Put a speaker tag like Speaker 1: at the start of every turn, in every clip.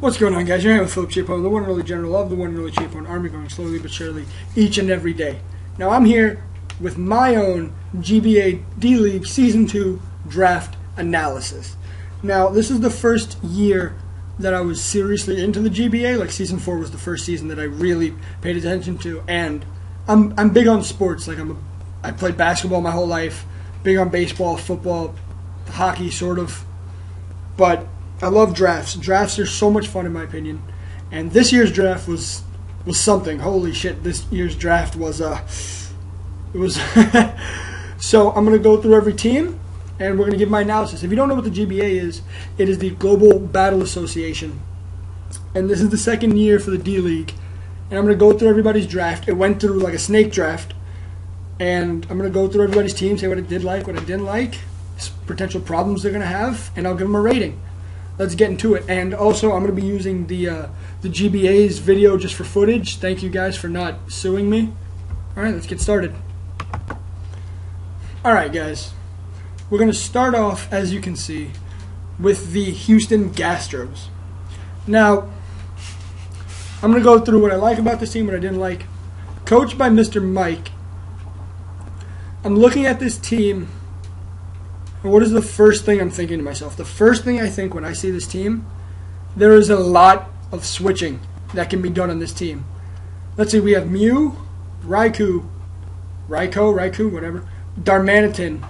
Speaker 1: What's going on, guys? You're here with Philip Chapone, the one and only general of the one and only Chapone Army, going slowly but surely each and every day. Now, I'm here with my own GBA D League Season 2 draft analysis. Now, this is the first year that I was seriously into the GBA. Like, Season 4 was the first season that I really paid attention to, and I'm big on sports. Like, I played basketball my whole life, big on baseball, football, hockey, sort of, but I love drafts. Drafts are so much fun in my opinion, and this year's draft was something. Holy shit! This year's draft was it was. So I'm gonna go through every team, and we're gonna give my analysis. If you don't know what the GBA is, it is the Global Battle Association, and this is the second year for the D League. And I'm gonna go through everybody's draft. It went through like a snake draft, and I'm gonna go through everybody's team, say what I did like, what I didn't like, potential problems they're gonna have, and I'll give them a rating. Let's get into it. And also, I'm going to be using the GBA's video just for footage. Thank you guys for not suing me. Alright, let's get started. Alright, guys. We're going to start off, as you can see, with the Houston Gastros. Now, I'm going to go through what I like about this team, what I didn't like. Coached by Mr. Mike. I'm looking at this team. What is the first thing I'm thinking to myself? The first thing I think when I see this team, there is a lot of switching that can be done on this team. Let's see, we have Mew, Raikou, whatever, Darmanitan,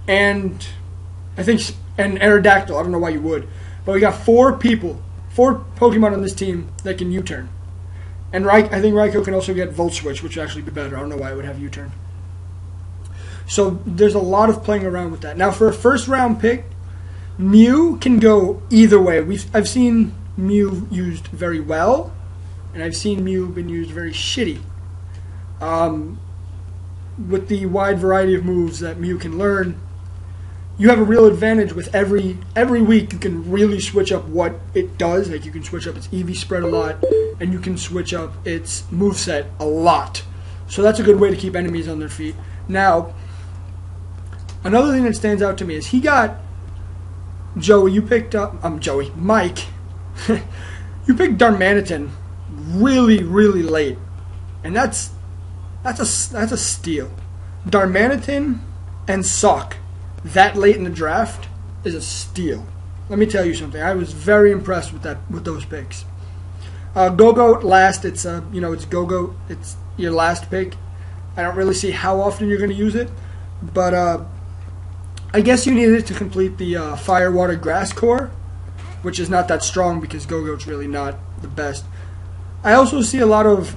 Speaker 1: and I think Aerodactyl. I don't know why you would, but we got four Pokemon on this team that can U-turn, and I think Raikou can also get Volt Switch, which would actually be better. I don't know why it would have U-turn. So there's a lot of playing around with that. Now for a first round pick, Mew can go either way. I've seen Mew used very well, and I've seen Mew been used very shitty. With the wide variety of moves that Mew can learn, you have a real advantage with every week. You can really switch up what it does. Like, you can switch up its EV spread a lot, and you can switch up its moveset a lot. So that's a good way to keep enemies on their feet. Now, another thing that stands out to me is he got Joey. You picked up Mike. You picked Darmanitan really, really late, and that's a steal. Darmanitan and Sock that late in the draft is a steal. Let me tell you something. I was very impressed with those picks. Go-Go last. It's Go-Go. It's your last pick. I don't really see how often you're going to use it, but I guess you needed it to complete the Fire, Water, Grass core, which is not that strong because Go-Go's really not the best. I also see a lot of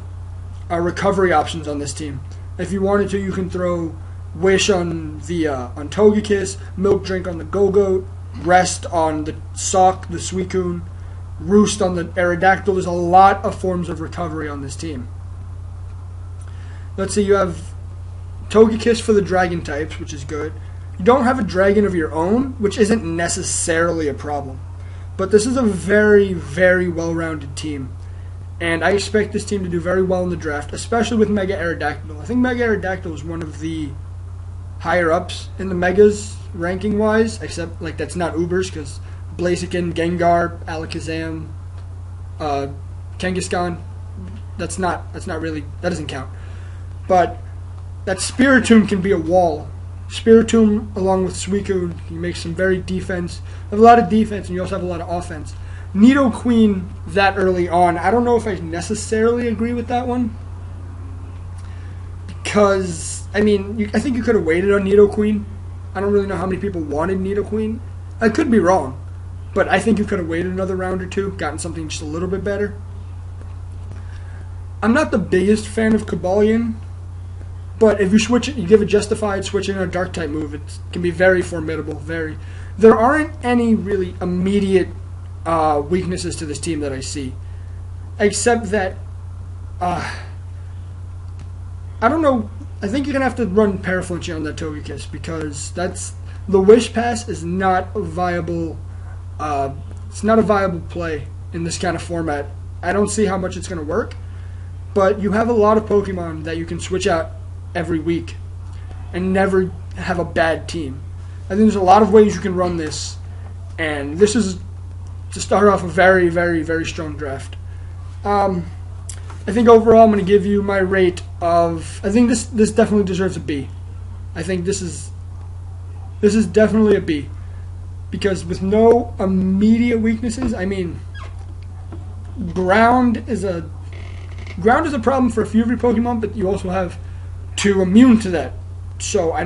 Speaker 1: recovery options on this team. If you wanted to, you can throw Wish on Togekiss, Milk Drink on the Go-Go, Rest on the Sock, the Suicune, Roost on the Aerodactyl. There's a lot of forms of recovery on this team. Let's see, you have Togekiss for the Dragon types, which is good. You don't have a dragon of your own, which isn't necessarily a problem. But this is a very, very well-rounded team. And I expect this team to do very well in the draft, especially with Mega Aerodactyl. I think Mega Aerodactyl is one of the higher-ups in the Megas, ranking-wise, except, like, that's not Ubers, because Blaziken, Gengar, Alakazam, Kangaskhan, that's not really, that doesn't count. But that Spiritomb can be a wall. Spiritomb, along with Suicune, you make some very defense. You have a lot of defense, and you also have a lot of offense. Nidoqueen that early on, I don't know if I necessarily agree with that one. Because, I mean, I think you could have waited on Nidoqueen. I don't really know how many people wanted Nidoqueen. I could be wrong, but I think you could have waited another round or two, gotten something just a little bit better. I'm not the biggest fan of Cobalion, but if you switch it, you give a justified switching on a dark type move, it can be very formidable. There aren't any really immediate weaknesses to this team that I see, except that I don't know. I think you're gonna have to run Paraflinching on that Togekiss, because the Wish Pass is not a viable. It's not a viable play in this kind of format. I don't see how much it's gonna work, but you have a lot of Pokemon that you can switch out every week and never have a bad team. I think there's a lot of ways you can run this, and this is to start off a very, very, very strong draft. I think overall I'm going to give you my rate of, I think this definitely deserves a B. I think this is definitely a B. Because with no immediate weaknesses, I mean, ground is a problem for a few of your Pokemon, but you also have 2 immune to that. So I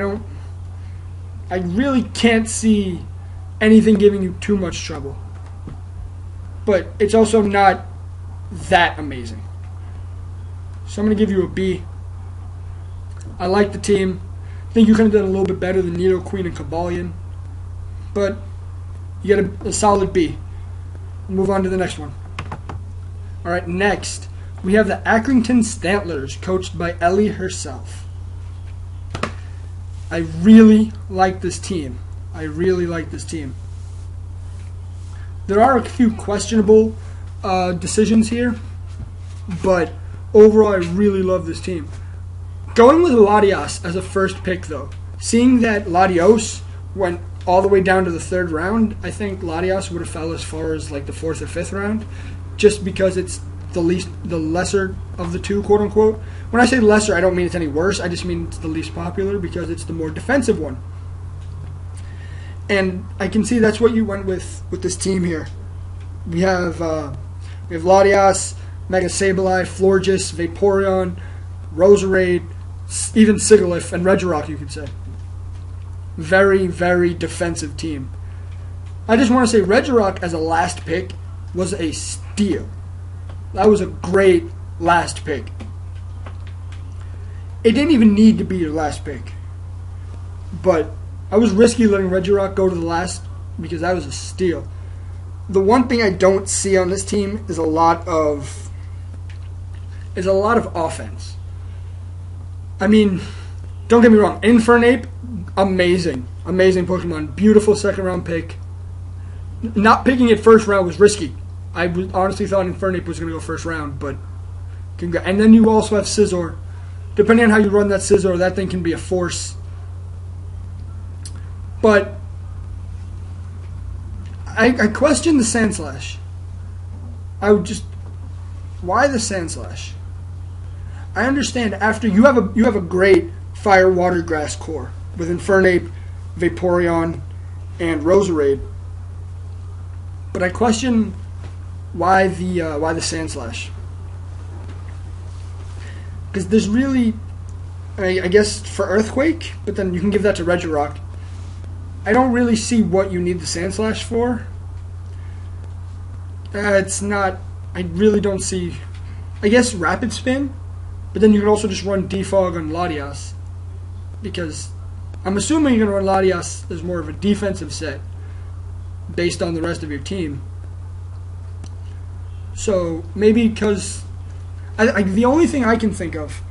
Speaker 1: really can't see anything giving you too much trouble. But it's also not that amazing. So I'm going to give you a B. I like the team. I think you could have done a little bit better than Nidoqueen and Cobalion. But you get a solid B. We'll move on to the next one. Alright, next we have the Accrington Stantlers, coached by Ellie herself. I really like this team. There are a few questionable decisions here, but overall I really love this team. Going with Latios as a first pick, though, seeing that Latios went all the way down to the 3rd round, I think Latios would have fell as far as like the 4th or 5th round, just because it's the lesser of the 2, quote unquote. When I say lesser, I don't mean it's any worse. I just mean it's the least popular because it's the more defensive one. And I can see that's what you went with this team here. We have Latios, Mega Sableye, Florges, Vaporeon, Roserade, even Sigilyph, and Regirock, you could say. Very, very defensive team. I just want to say Regirock as a last pick was a steal. That was a great last pick. It didn't even need to be your last pick. But I was risky letting Regirock go to the last because that was a steal. The one thing I don't see on this team is a lot of offense. I mean, don't get me wrong, Infernape, amazing Pokemon, beautiful 2nd round pick. Not picking it 1st round was risky. I honestly thought Infernape was going to go 1st round, but congrats. And then you also have Scizor. Depending on how you run that Scizor, that thing can be a force. But I question the Sandslash. Why the Sandslash? I understand after you have a great Fire Water Grass core with Infernape, Vaporeon, and Roserade, but I question why the Sandslash. Because there's really, I guess for Earthquake, but then you can give that to Regirock. I don't really see what you need the Sandslash for. It's not. I really don't see. I guess Rapid Spin, but then you can also just run Defog on Latios, because I'm assuming you're going to run Latios as more of a defensive set based on the rest of your team. So maybe because the only thing I can think of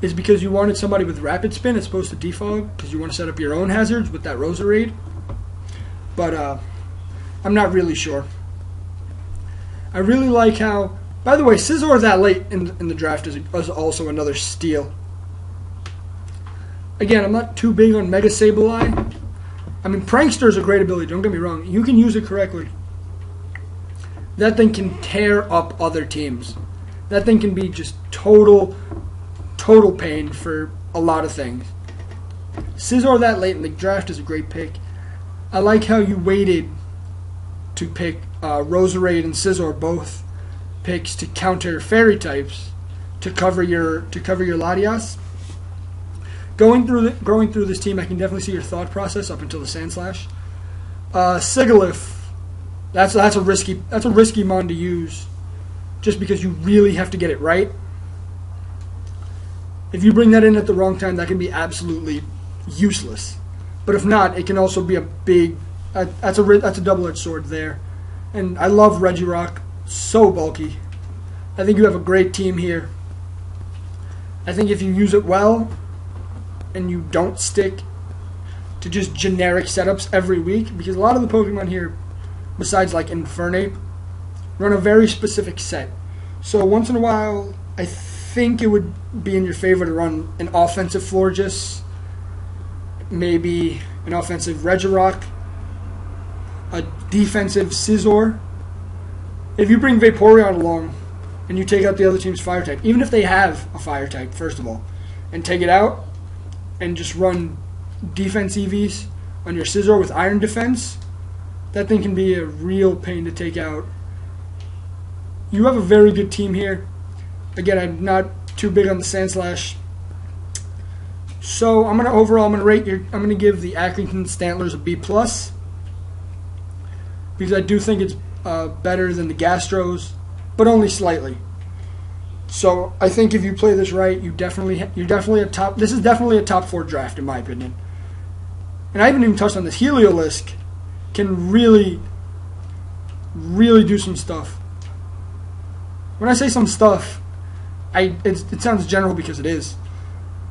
Speaker 1: is because you wanted somebody with Rapid Spin as opposed to Defog, because you want to set up your own hazards with that Roserade. But I'm not really sure. I really like how, by the way, Scizor that late in the draft is also another steal. Again, I'm not too big on Mega Sableye. I mean, Prankster is a great ability, don't get me wrong. You can use it correctly. That thing can tear up other teams. That thing can be just total pain for a lot of things. Scizor that late in the draft is a great pick. I like how you waited to pick Roserade and Scizor, both picks to counter fairy types to cover your Latios. Going through this team, I can definitely see your thought process up until the Sandslash. Sigilyph, that's a risky mon to use, just because you really have to get it right. If you bring that in at the wrong time, that can be absolutely useless. But if not, it can also be a big. That's a double-edged sword there. And I love Regirock, so bulky. I think you have a great team here. I think if you use it well, and you don't stick to just generic setups every week, because a lot of the Pokemon here, besides like Infernape, run a very specific set. So once in a while, I think it would be in your favor to run an offensive Florges, maybe an offensive Regirock, defensive scissor. If you bring Vaporeon along and you take out the other team's fire type, even if they have a fire type, first of all, and take it out and just run defense EVs on your scissor with iron defense, that thing can be a real pain to take out. You have a very good team here. Again, I'm not too big on the Sandslash. So I'm gonna give the Accrington Stantlers a B+, because I do think it's better than the Gastros, but only slightly. So I think if you play this right, you're definitely a top. This is definitely a top 4 draft in my opinion. And I haven't even touched on this. Heliolisk can really do some stuff. When I say some stuff, it sounds general because it is.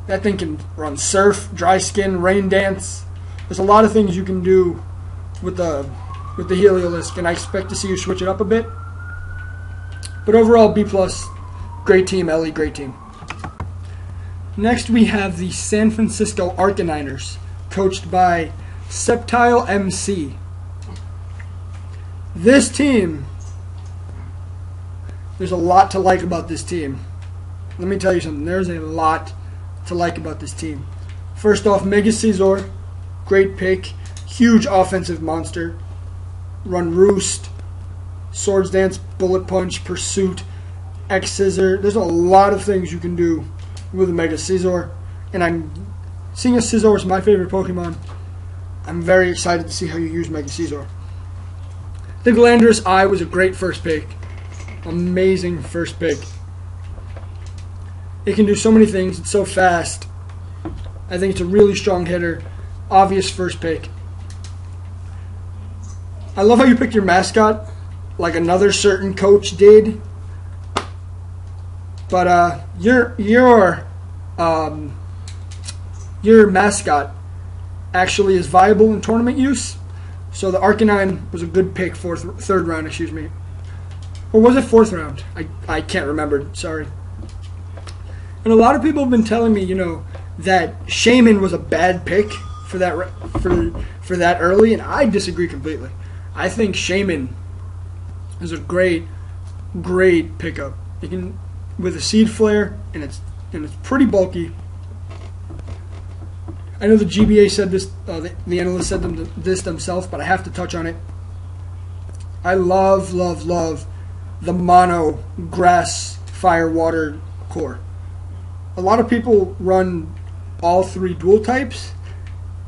Speaker 1: That thing can run Surf, Dry Skin, Rain Dance. There's a lot of things you can do with the Heliolisk, and I expect to see you switch it up a bit. But overall, B+. Great team, Ellie, great team. Next, we have the San Francisco Arcaniners, coached by SceptileMC. This team, there's a lot to like about this team. Let me tell you something. There's a lot to like about this team. First off, Mega Scizor, great pick, huge offensive monster. Run Roost, Swords Dance, Bullet Punch, Pursuit, X-Scissor. There's a lot of things you can do with a Mega Scizor, and seeing as Scizor is my favorite Pokemon, I'm very excited to see how you use Mega Scizor. The Glandorous Eye was a great first pick. Amazing first pick. It can do so many things. It's so fast. I think it's a really strong hitter. Obvious first pick. I love how you picked your mascot like another certain coach did. But your mascot actually is viable in tournament use. So the Arcanine was a good pick for third round, excuse me. Or was it fourth round? I can't remember, sorry. And a lot of people have been telling me, that Shaman was a bad pick for that early, and I disagree completely. I think Shaman is a great pickup. It can, with a Seed Flare, and it's pretty bulky. I know the GBA said this, the analyst said this themselves, but I have to touch on it. I love the mono grass, fire, water core. A lot of people run all 3 dual types,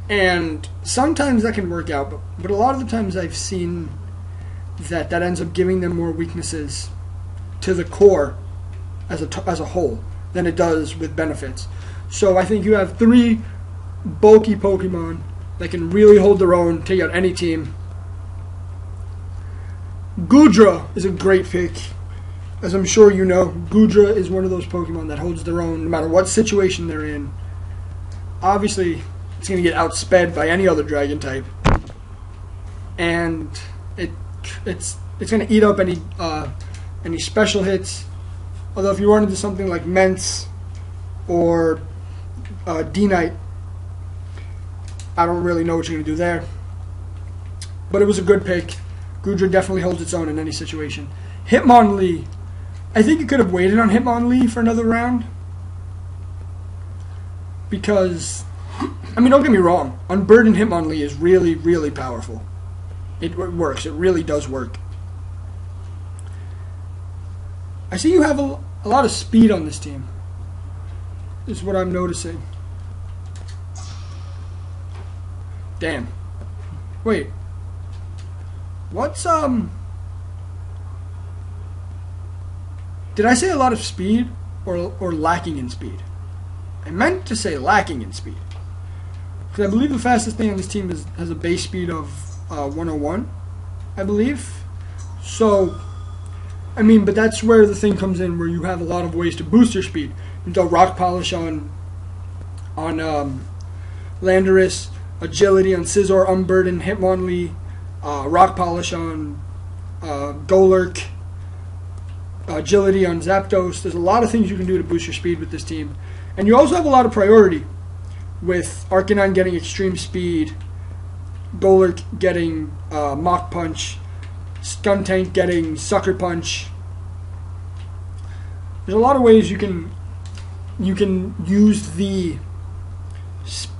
Speaker 1: and sometimes that can work out, but a lot of the times I've seen that ends up giving them more weaknesses to the core as a whole than it does with benefits. So I think you have 3 bulky Pokemon that can really hold their own, take out any team. Goodra is a great pick. As I'm sure you know, Goodra is one of those Pokemon that holds their own no matter what situation they're in. Obviously, it's going to get outsped by any other dragon type. And it's going to eat up any special hits. Although if you run into something like Mence or D-Knight, I don't really know what you're going to do there. But it was a good pick. Goodra definitely holds its own in any situation. Hitmonlee. I think you could have waited on Hitmonlee for another round. Because, don't get me wrong. Unburdened Hitmonlee is really powerful. It works. It really does work. I see you have a lot of speed on this team. This is what I'm noticing. Damn. Wait. What's, did I say a lot of speed or lacking in speed? I meant to say lacking in speed. Because I believe the fastest thing on this team has a base speed of 101, I believe. So, but that's where the thing comes in, where you have a lot of ways to boost your speed. You can throw Rock Polish on Landorus, Agility on Scizor, Unburdened, Hitmonlee, Rock Polish on Golurk, Agility on Zapdos. There's a lot of things you can do to boost your speed with this team. And you also have a lot of priority with Arcanine getting extreme speed Golurk getting Mach Punch, Skuntank getting Sucker Punch. There's a lot of ways you can use the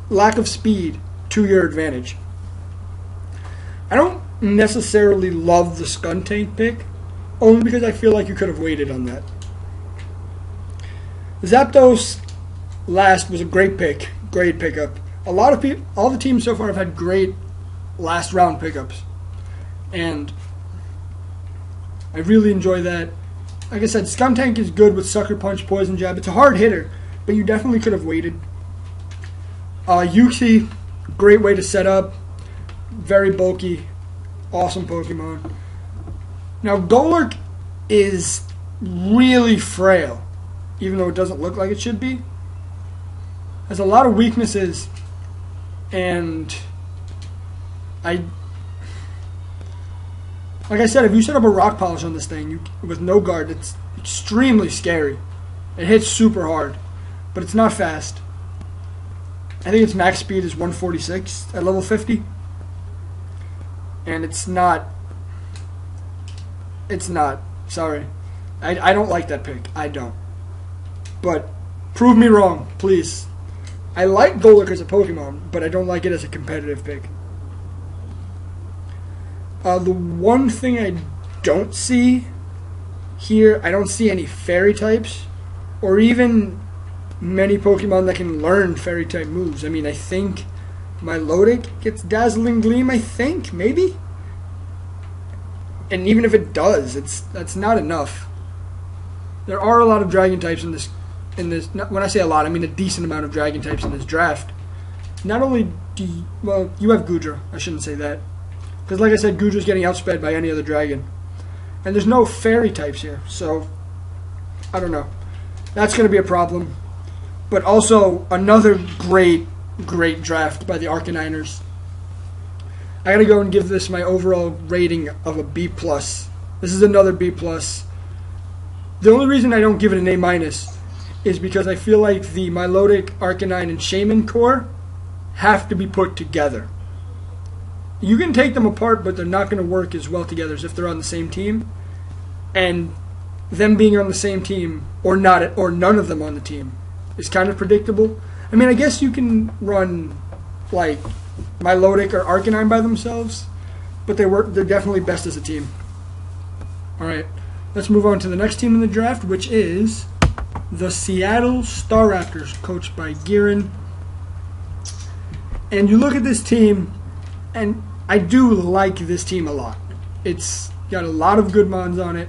Speaker 1: lack of speed to your advantage. I don't necessarily love the Skuntank pick, only because I feel like you could have waited on that. Zapdos last was a great pick, great pickup. A lot of people, all the teams so far have had great last round pickups, and I really enjoy that. Like I said, Skuntank is good with Sucker Punch, Poison Jab. It's a hard hitter, but you definitely could have waited. Uxie, great way to set up. Very bulky, awesome Pokemon. Now, Golurk is really frail, even though it doesn't look like it should be. Has a lot of weaknesses, and like I said, if you set up a Rock Polish on this thing with no guard, it's extremely scary. It hits super hard, but it's not fast. I think its max speed is 146 at level 50. And it's not, sorry. I don't like that pick. I don't. But prove me wrong, please. I like Golurk as a Pokemon, but I don't like it as a competitive pick. The one thing I don't see here, I don't see any Fairy types, or even many Pokemon that can learn Fairy type moves. I mean, I think Milotic gets Dazzling Gleam, I think, maybe? And even if it does, that's not enough. There are a lot of Dragon types in this, when I say a lot, I mean a decent amount of Dragon types in this draft. Not only well, you have Goodra, I shouldn't say that. Because like I said, Goodra's getting outsped by any other Dragon. And there's no Fairy types here, so I don't know. That's going to be a problem. But also, another great draft by the Arcaniners. I gotta go and give this my overall rating of a B+. This is another B+. The only reason I don't give it an A- is because I feel like the Milotic, Arcanine, and Shaman core have to be put together. You can take them apart, but they're not going to work as well together as if they're on the same team. And them being on the same team, or not, or none of them on the team, is kind of predictable. I mean, I guess you can run like Milotic or Arcanine by themselves, but they're definitely best as a team. Alright, let's move on to the next team in the draft, which is the Seattle Staraptors, coached by Giron. And you look at this team, and I do like this team a lot. It's got a lot of good mons on it,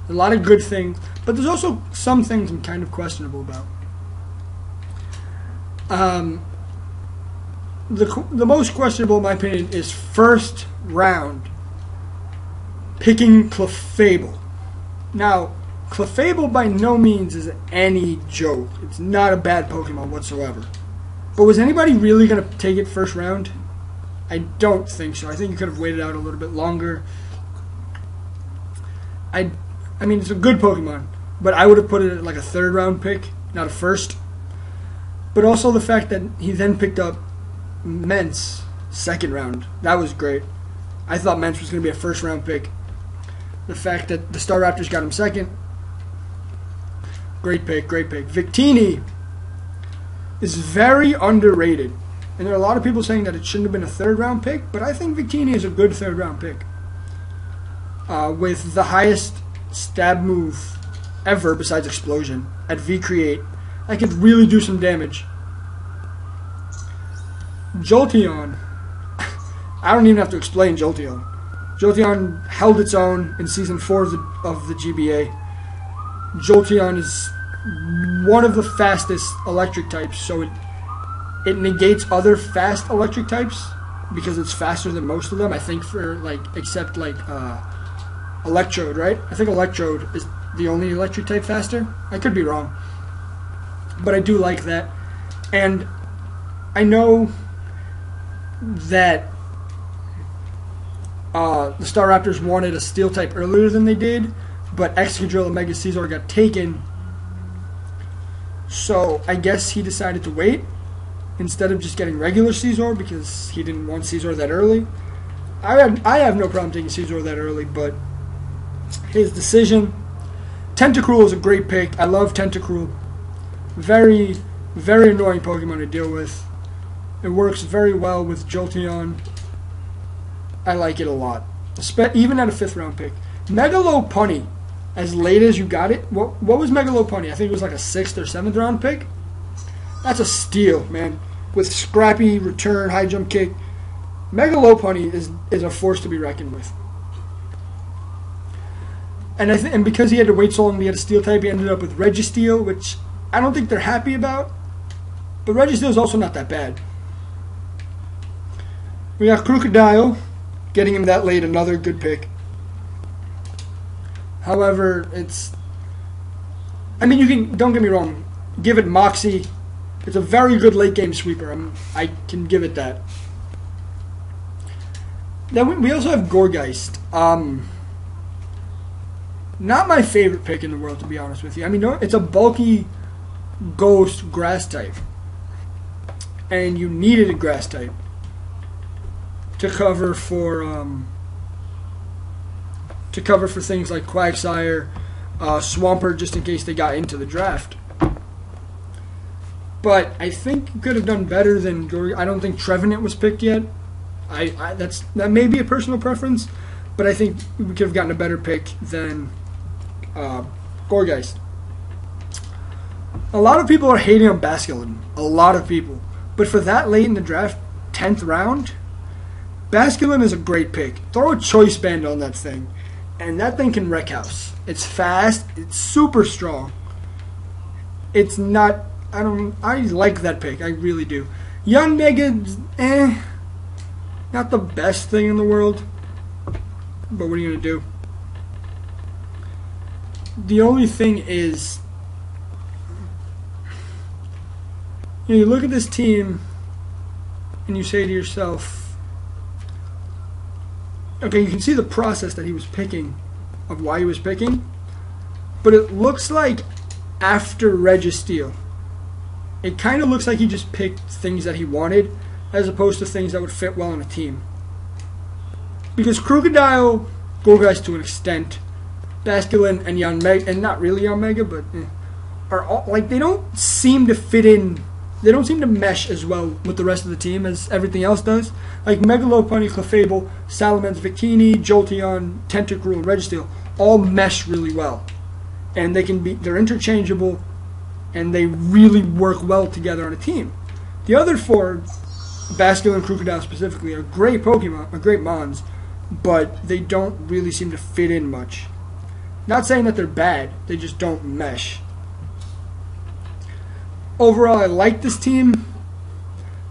Speaker 1: a lot of good things, but there's also some things I'm kind of questionable about. The most questionable, in my opinion, is first round picking Clefable. Now, Clefable by no means is any joke. It's not a bad Pokemon whatsoever. But was anybody really going to take it first round? I don't think so. I think you could have waited out a little bit longer. I mean, it's a good Pokemon, but I would have put it at like a third round pick, not a first. But also the fact that he then picked up Mence second round. That was great. I thought Mence was going to be a first round pick. The fact that the Staraptors got him second. Great pick, great pick. Victini is very underrated. And there are a lot of people saying that it shouldn't have been a third round pick, but I think Victini is a good third round pick. With the highest stab move ever besides Explosion at V-Create, I could really do some damage. Jolteon. I don't even have to explain Jolteon. Jolteon held its own in Season 4 of the GBA. Jolteon is one of the fastest electric types, so it negates other fast electric types because it's faster than most of them, I think, for like, except like Electrode, right? I think Electrode is the only electric type faster. I could be wrong, but I do like that. And I know that the Staraptors wanted a steel type earlier than they did, but Excadrill and Mega Caesar got taken, so I guess he decided to wait. instead of just getting regular Caesar because he didn't want Caesar that early. I have no problem taking Caesar that early, but his decision. Tentacruel is a great pick. I love Tentacruel. Very, very annoying Pokemon to deal with. It works very well with Jolteon. I like it a lot, even at a 5th round pick. Megalopunny, as late as you got it. What was Megalopunny? I think it was like a 6th or 7th round pick. That's a steal, man. With scrappy return, high jump kick. Megalopunny is a force to be reckoned with. And because he had to wait so long to get a steel type, he ended up with Registeel, which I don't think they're happy about. But Registeel is also not that bad. We got Crocodile, getting him that late, another good pick. However, you can, don't get me wrong, give it Moxie. It's a very good late game sweeper. I can give it that. Then we also have Gourgeist. Not my favorite pick in the world, to be honest with you. It's a bulky ghost grass type. And you needed a grass type to cover for things like Quagsire, Swampert, just in case they got into the draft. But I think you could have done better than Gourgeist. I don't think Trevenant was picked yet. That may be a personal preference, but I think we could have gotten a better pick than Gourgeist. A lot of people are hating on Basculin. A lot of people. But for that late in the draft, 10th round, Basculin is a great pick. Throw a choice band on that thing, and that thing can wreck house. It's fast. It's super strong. It's not... I like that pick. I really do. Young Mega, not the best thing in the world. But what are you going to do? The only thing is, you look at this team and you say to yourself, okay, you can see the process that he was picking, of why he was picking, but it looks like after Registeel, it kind of looks like he just picked things that he wanted as opposed to things that would fit well on a team. Because Crocodile, Gourgeist to an extent, Basculin and Yanmega, and not really Yanmega, but are all, like, they don't seem to fit in. They don't seem to mesh as well with the rest of the team as everything else does. Like Megalopunny, Clefable, Salamence, Victini, Jolteon, Tentacruel, and Registeel all mesh really well, and they're interchangeable, and they really work well together on a team. The other four, Basculin and Crocodile specifically, are great Pokemon, are great Mons, but they don't really seem to fit in much. Not saying that they're bad, they just don't mesh. Overall, I like this team,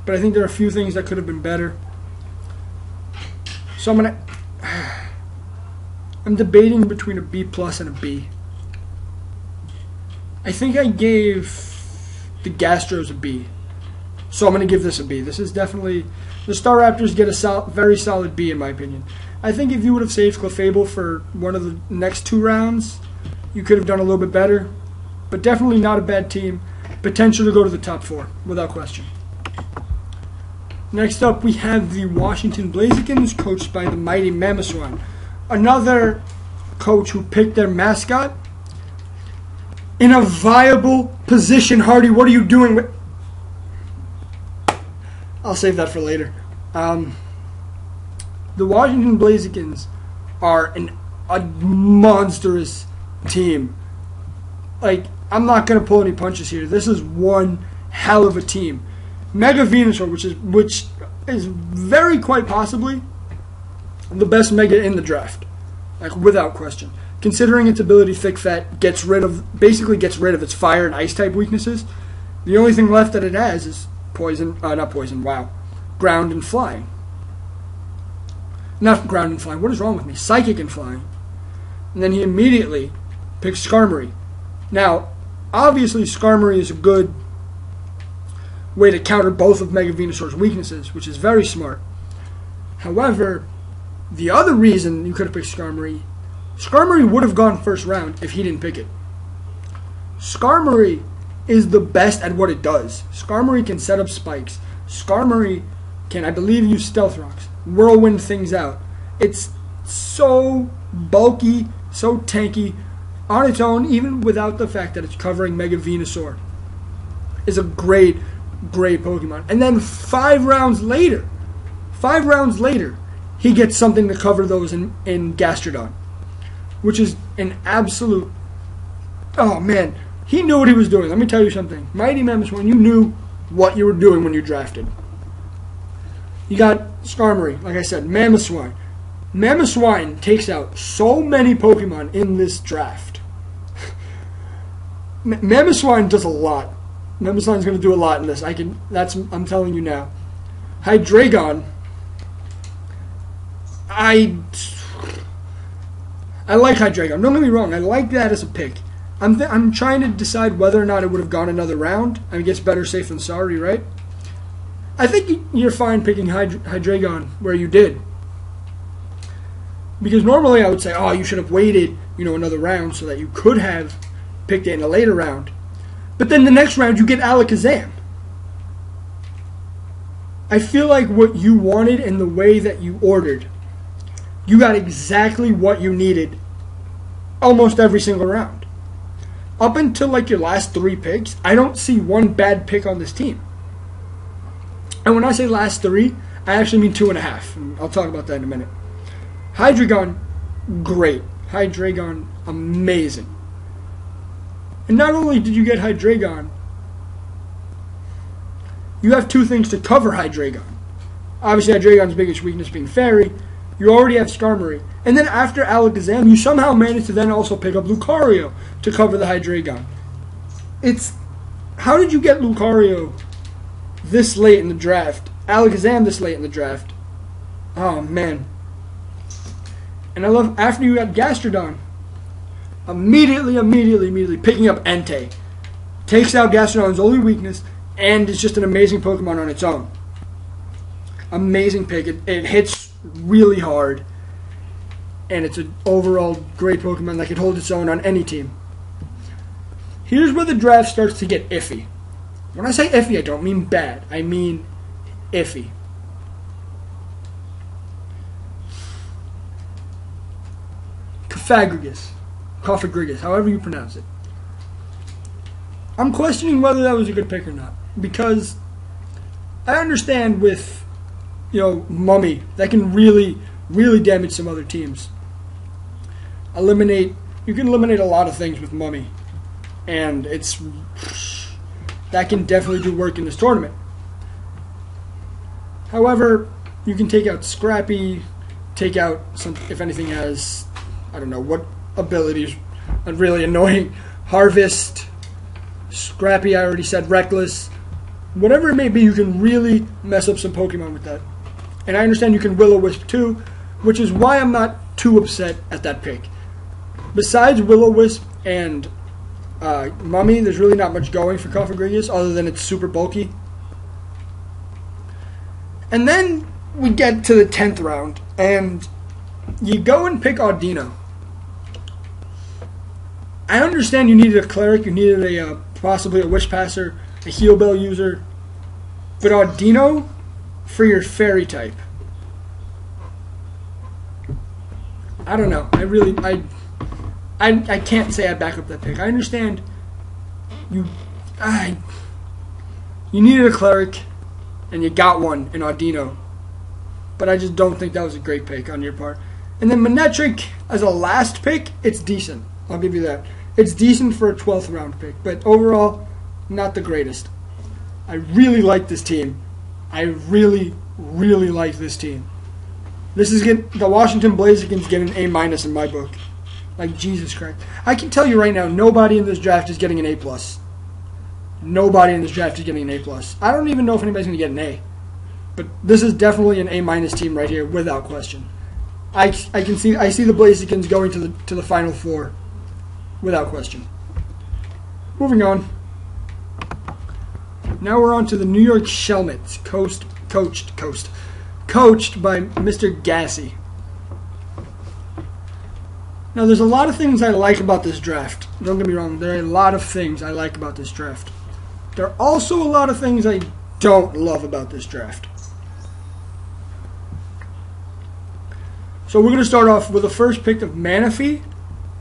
Speaker 1: but I think there are a few things that could have been better. So I'm debating between a B+ and a B. I think I gave the Gastros a B, so I'm going to give this a B. This is definitely, the Staraptors get a very solid B in my opinion. I think if you would have saved Clefable for one of the next 2 rounds, you could have done a little bit better, but definitely not a bad team. Potential to go to the top 4, without question. Next up, we have the Washington Blazikens, coached by the MightyMamoswine. Another coach who picked their mascot in a viable position. Hardy, what are you doing? I'll save that for later. The Washington Blazikens are a monstrous team. Like, I'm not going to pull any punches here. This is one hell of a team. Mega Venusaur, which is very quite possibly the best Mega in the draft, like without question. Considering its ability, Thick Fat basically gets rid of its fire and ice type weaknesses. The only thing left that it has is ground and flying. Not ground and flying. What is wrong with me? Psychic and flying. And then he immediately picks Skarmory. Now, obviously, Skarmory is a good way to counter both of Mega Venusaur's weaknesses, which is very smart. However, the other reason you could have picked Skarmory would have gone first round if he didn't pick it. Skarmory is the best at what it does. Skarmory can set up spikes. Skarmory can, I believe, use Stealth Rocks. Whirlwind things out. It's so bulky, so tanky. On its own, even without the fact that it's covering Mega Venusaur, is a great, great Pokemon. And then 5 rounds later, he gets something to cover those in Gastrodon, which is an absolute... Oh, man. He knew what he was doing. Let me tell you something. MightyMamoswine, you knew what you were doing when you drafted. You got Skarmory, like I said, Mamoswine. Mamoswine takes out so many Pokemon in this draft. Mamoswine does a lot. Mamoswine's going to do a lot in this. I'm telling you now. Hydreigon. I like Hydreigon. Don't get me wrong. I like that as a pick. I'm trying to decide whether or not it would have gone another round. I guess better safe than sorry, right? I think you're fine picking Hydreigon where you did. Because normally I would say, oh, you should have waited, another round so that you could have picked it in a later round. But then the next round you get Alakazam. I feel like what you wanted and the way that you ordered, you got exactly what you needed almost every single round. Up until like your last 3 picks, I don't see one bad pick on this team. And when I say last 3, I actually mean 2.5. And I'll talk about that in a minute. Hydreigon, great. Hydreigon, amazing. And not only did you get Hydreigon, you have 2 things to cover Hydreigon. Obviously, Hydreigon's biggest weakness being Fairy. You already have Skarmory. And then after Alakazam, you somehow managed to then also pick up Lucario to cover the Hydreigon. How did you get Lucario this late in the draft? Alakazam this late in the draft? Oh, man. And I love, after you got Gastrodon, immediately picking up Entei. Takes out Gastrodon's only weakness, and is just an amazing Pokemon on its own. Amazing pick. It hits really hard, and it's an overall great Pokemon that can hold its own on any team. Here's where the draft starts to get iffy. When I say iffy, I don't mean bad. I mean iffy. Cofagrigus, however you pronounce it. I'm questioning whether that was a good pick or not, because I understand with, Mummy, that can really damage some other teams. You can eliminate a lot of things with Mummy, and that can definitely do work in this tournament. However, you can take out Scrappy, take out some, if anything has, I don't know what abilities are really annoying. Harvest, Scrappy, I already said, Reckless. Whatever it may be, you can really mess up some Pokemon with that. And I understand you can Will-O-Wisp too, which is why I'm not too upset at that pick. Besides Will-O-Wisp and Mummy, there's really not much going for Cofagrigus other than it's super bulky. And then we get to the 10th round, and you go and pick Audino. I understand you needed a Cleric, you needed possibly a Wish Passer, a Heal Bell user, but Audino for your Fairy type. I don't know. I can't say I back up that pick. I understand you needed a Cleric, and you got one in Audino, but I just don't think that was a great pick on your part. And then Manectric, as a last pick, it's decent. I'll give you that. It's decent for a 12th round pick, but overall, not the greatest. I really like this team. I really like this team. The Washington Blazikens get an A- in my book. Like, Jesus Christ. I can tell you right now, nobody in this draft is getting an A+. Nobody in this draft is getting an A+. I don't even know if anybody's going to get an A. But this is definitely an A- team right here, without question. I see the Blazikens going to the Final Four, without question. Moving on. Now we're on to the New York Shelmets, coached by Mr. Gassy. Now, there's a lot of things I like about this draft. Don't get me wrong. There are a lot of things I like about this draft. There are also a lot of things I don't love about this draft. So we're going to start off with the first pick of Manaphy.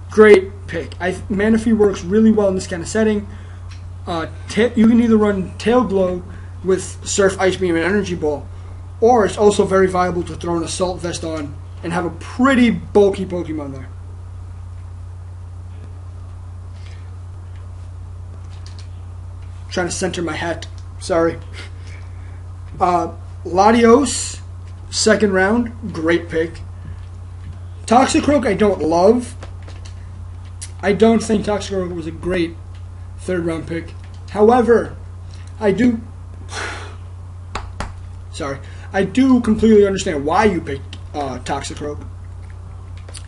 Speaker 1: Great pick. Manaphy works really well in this kind of setting. You can either run Tail Glow with Surf, Ice Beam, and Energy Ball, or it's also very viable to throw an Assault Vest on and have a pretty bulky Pokemon there. Trying to center my hat. Sorry. Latios, second round. Great pick. Toxicroak I don't love. I don't think Toxicroak was a great third round pick. However, I do completely understand why you picked Toxicroak.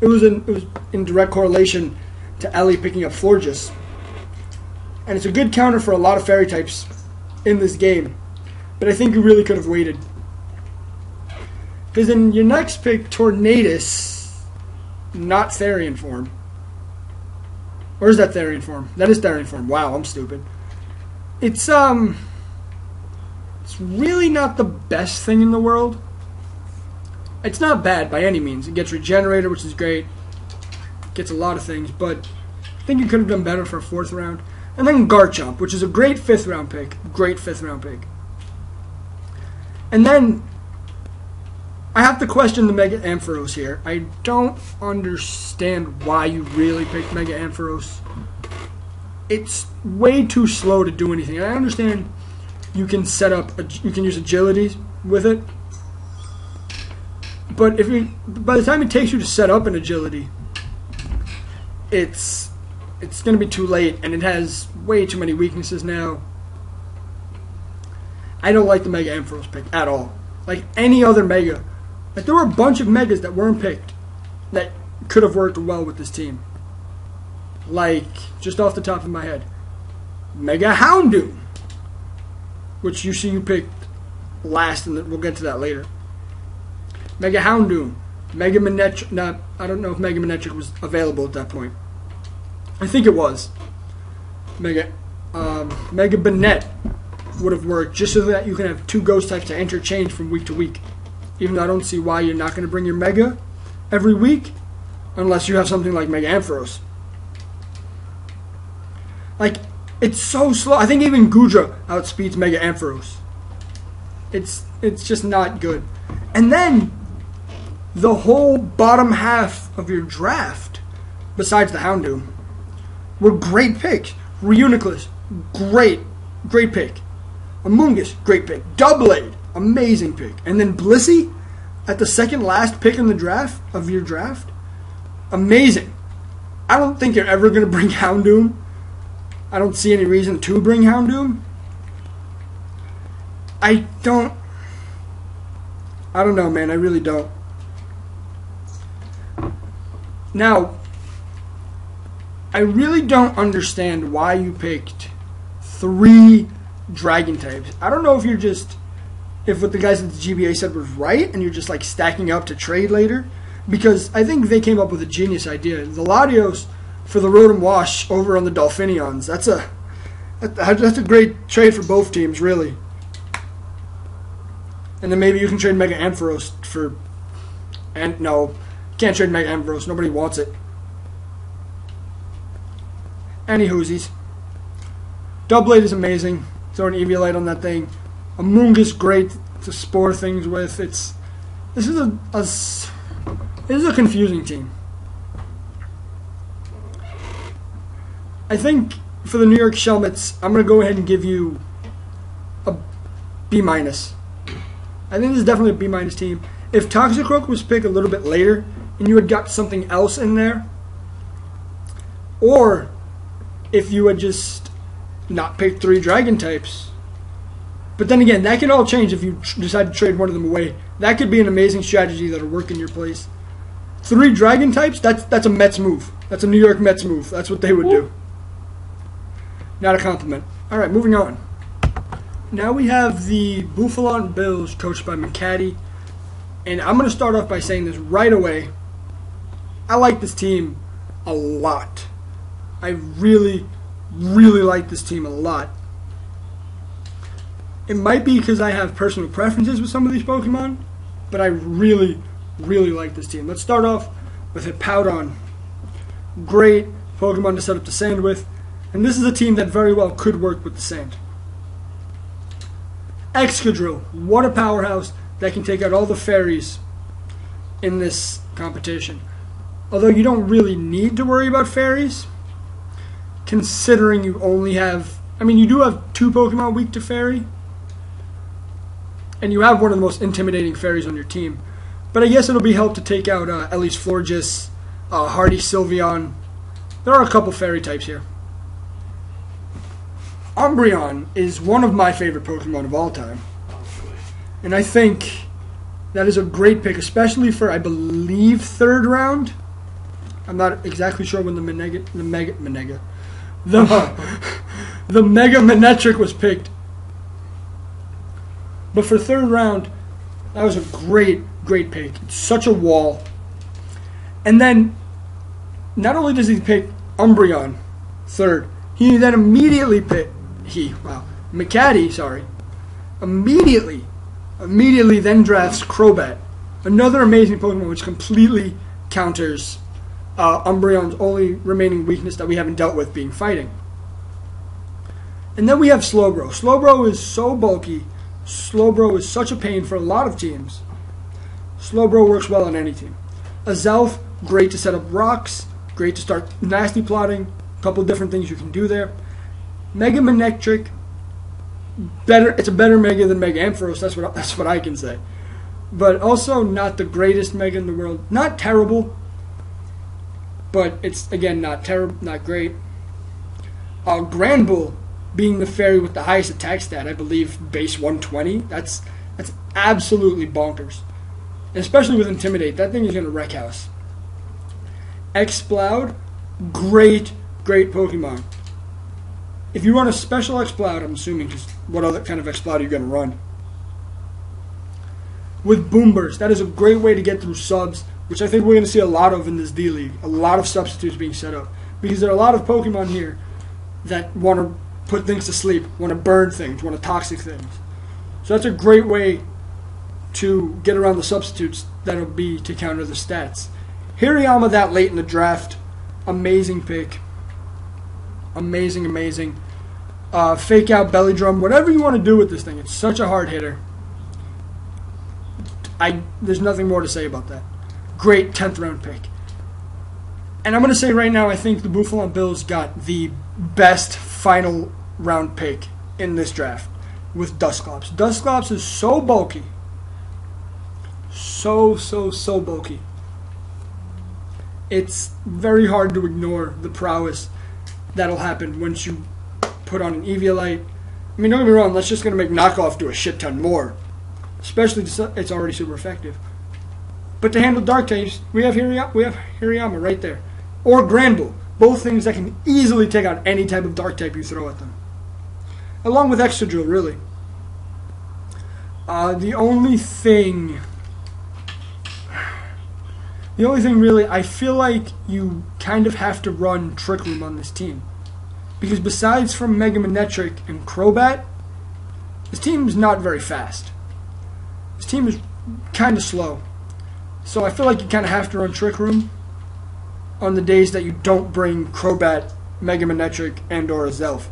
Speaker 1: It was in direct correlation to Ellie picking up Florges. And it's a good counter for a lot of fairy types in this game. But I think you really could have waited. Because in your next pick, Tornadus, not Therian form. Or is that Therian form? That is Therian form. Wow, I'm stupid. It's really not the best thing in the world. It's not bad by any means. It gets Regenerator, which is great. It gets a lot of things, but I think you could have done better for a 4th round. And then Garchomp, which is a great 5th round pick. Great 5th round pick. And then I have to question the Mega Ampharos here. I don't understand why you really picked Mega Ampharos. It's way too slow to do anything. I understand you can you can use agility with it. But by the time it takes you to set up an agility, it's going to be too late, and it has way too many weaknesses now. I don't like the Mega Ampharos pick at all. Like any other Mega. Like there were a bunch of Megas that weren't picked that could have worked well with this team. Like, just off the top of my head, Mega Houndoom, which you picked last, and we'll get to that later. Mega Houndoom, Mega Manectric. I don't know if Mega Manectric was available at that point. I think it was. Mega Banette would have worked just so that you can have 2 ghost types to interchange from week to week. Even though I don't see why you're not going to bring your Mega every week unless you have something like Mega Ampharos. Like, it's so slow. I think even Goodra outspeeds Mega Ampharos. It's just not good. And then the whole bottom half of your draft, besides the Houndoom, were great picks. Reuniclus, great pick. Amoonguss, great pick. Doublade, amazing pick. And then Blissey, at the second last pick in the draft, of your draft, amazing. I don't think you're ever going to bring Houndoom. I don't see any reason to bring Houndoom. I don't know, man. I really don't. Now, I really don't understand why you picked 3 Dragon types. I don't know if what the guys at the GBA said was right and you're just like stacking up to trade later, because I think they came up with a genius idea. The Latios for the Rotom Wash over on the Dolphinions. That's a great trade for both teams, really. And then maybe you can trade Mega Ampharos for... And no, you can't trade Mega Ampharos. Nobody wants it. Any hoosies. Doublade is amazing. Throw an Eviolite on that thing. Amoonguss, great to spore things with. This is a confusing team. I think for the New York Shelmets, I'm going to go ahead and give you a B-. I think this is definitely a B- team. If Toxicroak was picked a little bit later and you had got something else in there, or if you had just not picked 3 Dragon types. But then again, that can all change if you decide to trade one of them away. That could be an amazing strategy that'll work in your place. 3 Dragon types, that's a Mets move. That's a New York Mets move. That's what they would do. Not a compliment. Alright, moving on. Now we have the Bouffalant Bills, coached by Macadii. And I'm going to start off by saying this right away. I like this team a lot. I really, really like this team a lot. It might be because I have personal preferences with some of these Pokemon, but I really, really like this team. Let's start off with Hippowdon. Great Pokemon to set up the sand with, and this is a team that very well could work with the sand. Excadrill, what a powerhouse that can take out all the fairies in this competition. Although you don't really need to worry about fairies, considering you only have, I mean, you do have 2 Pokemon weak to fairy, and you have one of the most intimidating fairies on your team. But I guess it'll be helped to take out at least Florges, Hardy, Sylveon. There are a couple fairy types here. Umbreon is one of my favorite Pokemon of all time. And I think that is a great pick, especially for, I believe, 3rd round. I'm not exactly sure when the Mega Manectric was picked. But for 3rd round, that was a great pick. It's such a wall. And then, not only does he pick Umbreon 3rd, he then immediately Macadii, immediately then drafts Crobat, another amazing Pokemon which completely counters Umbreon's only remaining weakness that we haven't dealt with, being fighting. And then we have Slowbro. Slowbro is so bulky. Slowbro is such a pain for a lot of teams. Slowbro works well on any team. Azelf, great to set up rocks, great to start nasty plotting, a couple different things you can do there. Mega Manectric, it's a better Mega than Mega Ampharos, that's what I can say. But also not the greatest Mega in the world. Not terrible, but it's, again, not great. Granbull, being the fairy with the highest attack stat, I believe base 120, that's absolutely bonkers. Especially with Intimidate, that thing is going to wreck house. Exploud, great Pokemon. If you run a special Exploud, I'm assuming, because what other kind of Exploud are you going to run? With Boomburst, that is a great way to get through subs, which I think we're going to see a lot of in this D League. A lot of substitutes being set up. Because there are a lot of Pokemon here that want to put things to sleep, want to burn things, want to toxic things. So that's a great way to get around the substitutes that'll be to counter the stats. Hirayama that late in the draft, amazing pick. Amazing. Fake out Belly Drum, whatever you want to do with this thing. It's such a hard hitter. There's nothing more to say about that. Great 10th round pick. And I'm going to say right now, I think the Bouffalant Bills got the best final round pick in this draft with Dusclops. Dusclops is so bulky. So bulky. It's very hard to ignore the prowess that'll happen once you put on an Eviolite. I mean, don't get me wrong, that's just going to make Knockoff do a shit ton more. Especially it's already super effective. But to handle Dark types, we have Hirayama right there. Or Granbull. Both things that can easily take out any type of Dark type you throw at them. Along with Excadrill, really. The only thing really, I feel like you kind of have to run Trick Room on this team. Because besides from Mega Manectric and Crobat, this team is not very fast. This team is kind of slow. So I feel like you kind of have to run Trick Room on the days that you don't bring Crobat, Mega Manectric, and or Azelf.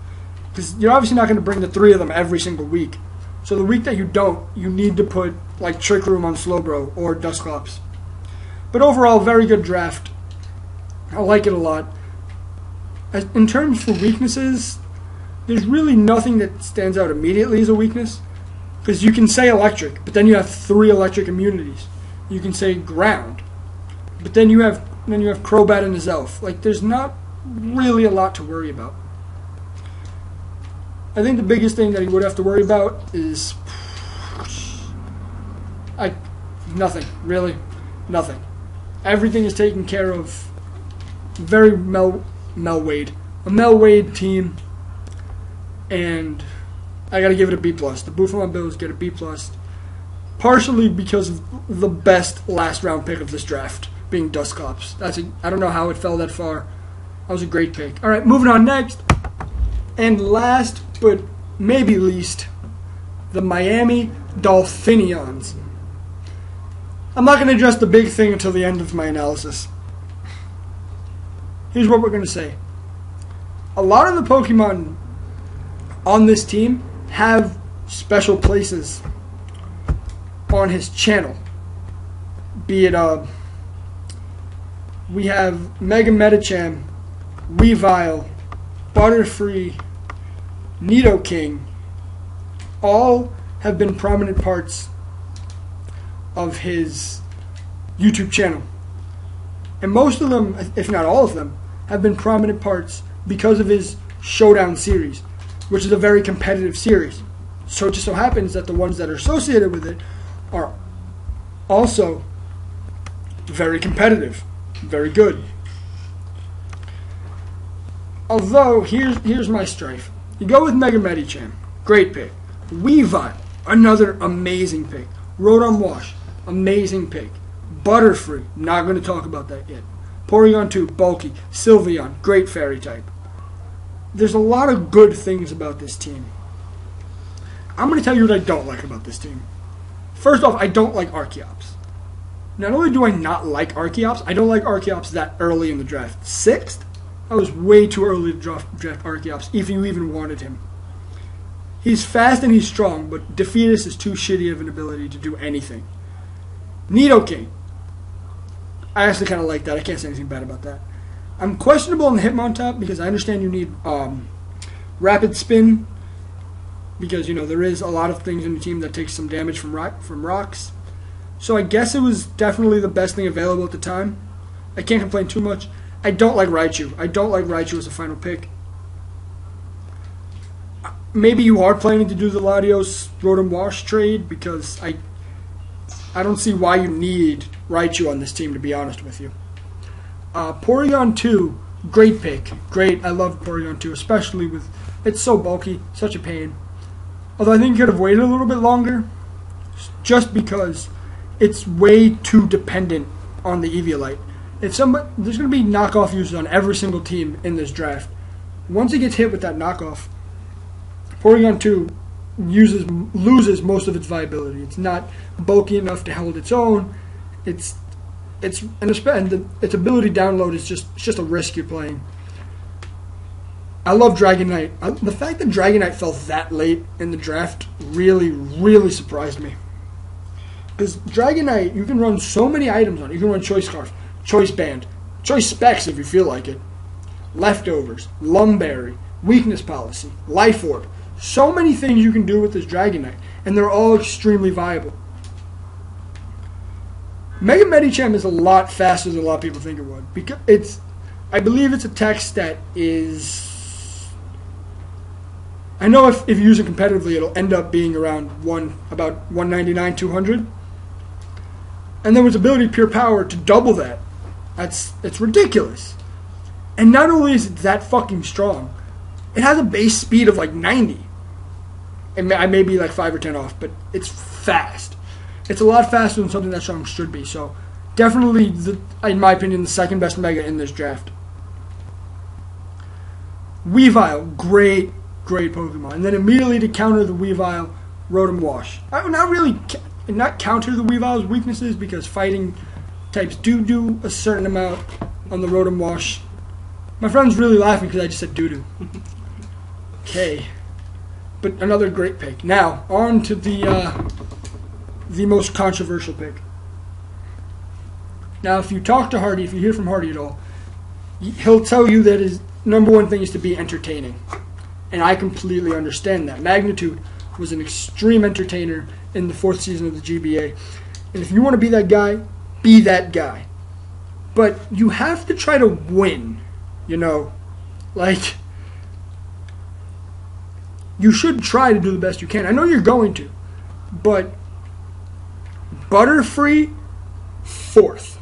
Speaker 1: Because you're obviously not going to bring the 3 of them every single week. So the week that you don't, you need to put like Trick Room on Slowbro or Dusclops. But overall, very good draft. I like it a lot. In terms for weaknesses, there's really nothing that stands out immediately as a weakness. Because you can say electric, but then you have 3 electric immunities. You can say ground, but then you have Crobat and Azelf. Like, there's not really a lot to worry about. I think the biggest thing that you would have to worry about is nothing, really, nothing. Everything is taken care of. Very Mel Wade, a Mel Wade team, and I got to give it a B+. The Bouffalant Bills get a B+, partially because of the best last round pick of this draft being Dusclops. I don't know how it fell that far. That was a great pick. All right, moving on next. And last, but maybe least, the Miami Dolphinions. I'm not going to address the big thing until the end of my analysis. Here's what we're going to say. A lot of the Pokemon on this team have special places on his channel. Be it, we have Mega Medicham, Weavile, Butterfree, Nidoking. All have been prominent parts of his YouTube channel. And most of them, if not all of them, have been prominent parts because of his Showdown series, which is a very competitive series. So it just so happens that the ones that are associated with it are also very competitive, very good. Although, here's my strife. You go with Mega Medicham, great pick. Weavile, another amazing pick. Rotom Wash, amazing pick. Butterfree, not going to talk about that yet. Porygon 2, bulky. Sylveon, great fairy type. There's a lot of good things about this team. I'm going to tell you what I don't like about this team. First off, I don't like Archeops. Not only do I not like Archeops, I don't like Archeops that early in the draft. 6th? That was way too early to draft Archeops, if you even wanted him. He's fast and he's strong, but Defeatus is too shitty of an ability to do anything. Nidoking. I actually kind of like that. I can't say anything bad about that. I'm questionable on the Hitmontop because I understand you need Rapid Spin because, you know, there is a lot of things in the team that takes some damage from rocks. So I guess it was definitely the best thing available at the time. I can't complain too much. I don't like Raichu. I don't like Raichu as a final pick. Maybe you are planning to do the Latios Rotom Wash trade because I don't see why you need Raichu on this team, to be honest with you. Porygon 2, great pick. Great. I love Porygon 2, especially with... It's so bulky, such a pain. Although I think you could have waited a little bit longer, just because it's way too dependent on the Eviolite. There's going to be knockoff users on every single team in this draft. Once it gets hit with that knockoff, Porygon 2 loses most of its viability. It's not bulky enough to hold its own. Its ability download is just a risk you're playing. I love Dragonite. The fact that Dragonite fell that late in the draft really, really surprised me. Because Dragonite, you can run so many items on it. You can run Choice Scarf, Choice Band, Choice Specs if you feel like it, Leftovers, Lumberry, Weakness Policy, Life Orb. So many things you can do with this Dragonite, and they're all extremely viable. Mega Medicham is a lot faster than a lot of people think it would. Because I believe it's a text that is... I know if you use it competitively, it'll end up being around about 199, 200. And then with ability Pure Power to double that, it's ridiculous. And not only is it that fucking strong, it has a base speed of like 90. I may be like 5 or 10 off, but it's fast. It's a lot faster than something that strong should be. So definitely, in my opinion, the second best Mega in this draft. Weavile, great Pokemon. And then immediately to counter the Weavile, Rotom Wash. I would not counter the Weavile's weaknesses because fighting types do a certain amount on the Rotom Wash. My friend's really laughing because I just said doo-doo. Okay. But another great pick. Now, on to the most controversial pick. Now, if you talk to Hardy, if you hear from Hardy at all, he'll tell you that his number one thing is to be entertaining. And I completely understand that. Magnitude was an extreme entertainer in the 4th season of the GBA. And if you want to be that guy, be that guy. But you have to try to win, you know. Like, you should try to do the best you can. I know you're going to. But Butterfree, 4th.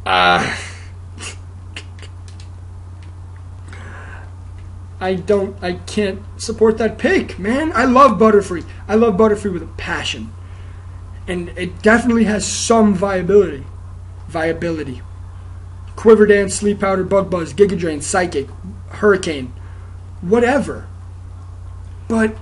Speaker 1: I can't support that pick, man. I love Butterfree. I love Butterfree with a passion. and it definitely has some viability. Quiver Dance, Sleep Powder, Bug Buzz, Giga Drain, Psychic, Hurricane, whatever. But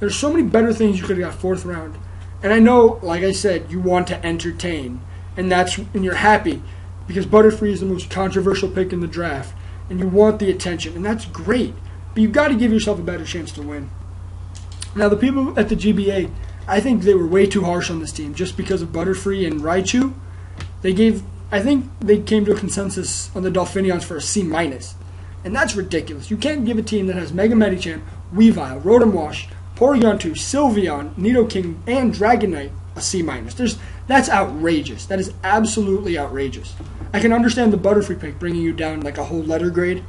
Speaker 1: there's so many better things you could have got 4th round. And I know, like I said, you want to entertain, and you're happy because Butterfree is the most controversial pick in the draft, and you want the attention, and that's great. But you've got to give yourself a better chance to win. Now, the people at the GBA, I think they were way too harsh on this team just because of Butterfree and Raichu. I think they came to a consensus on the Dolphinions for a C-, and that's ridiculous. You can't give a team that has Mega Medicham, Weavile, Rotom Wash, Porygon 2, Sylveon, Nidoking, and Dragonite a C-. That's outrageous. That is absolutely outrageous. I can understand the Butterfree pick bringing you down like a whole letter grade,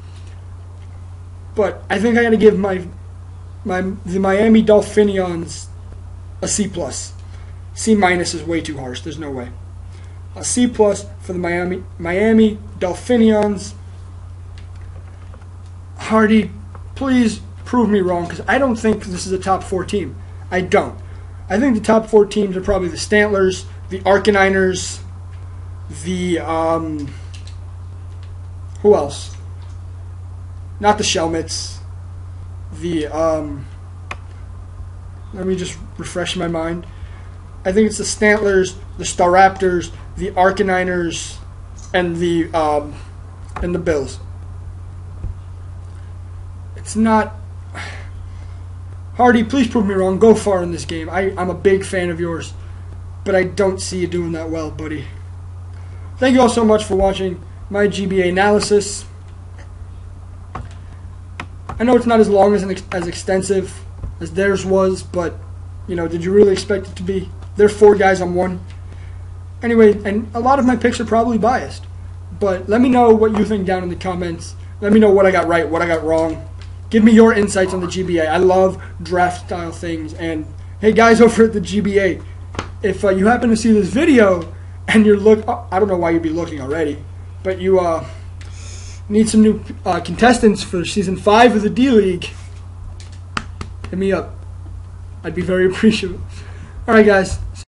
Speaker 1: but I think I got to give the Miami Dolphinions a C+. C- is way too harsh. There's no way. A C+ for the Miami Dolphinions. Hardy, please prove me wrong, because I don't think this is a top 4 team. I don't. I think the top 4 teams are probably the Stantlers, the Arcaniners, the who else? Not the Shelmets. The let me just refresh my mind. I think it's the Stantlers, the Staraptors, the Arcaniners, and the Bills. It's not. Hardy, please prove me wrong. Go far in this game. I'm a big fan of yours, but I don't see you doing that well, buddy. Thank you all so much for watching my GBA analysis. I know it's not as long as extensive as theirs was, but, you know, did you really expect it to be? They're 4 guys on 1. Anyway, and a lot of my picks are probably biased, but let me know what you think down in the comments. Let me know what I got right, what I got wrong. Give me your insights on the GBA. I love draft-style things. And, hey, guys over at the GBA, if you happen to see this video and you're I don't know why you'd be looking already, but you need some new contestants for Season 5 of the D League, hit me up. I'd be very appreciative. All right, guys. See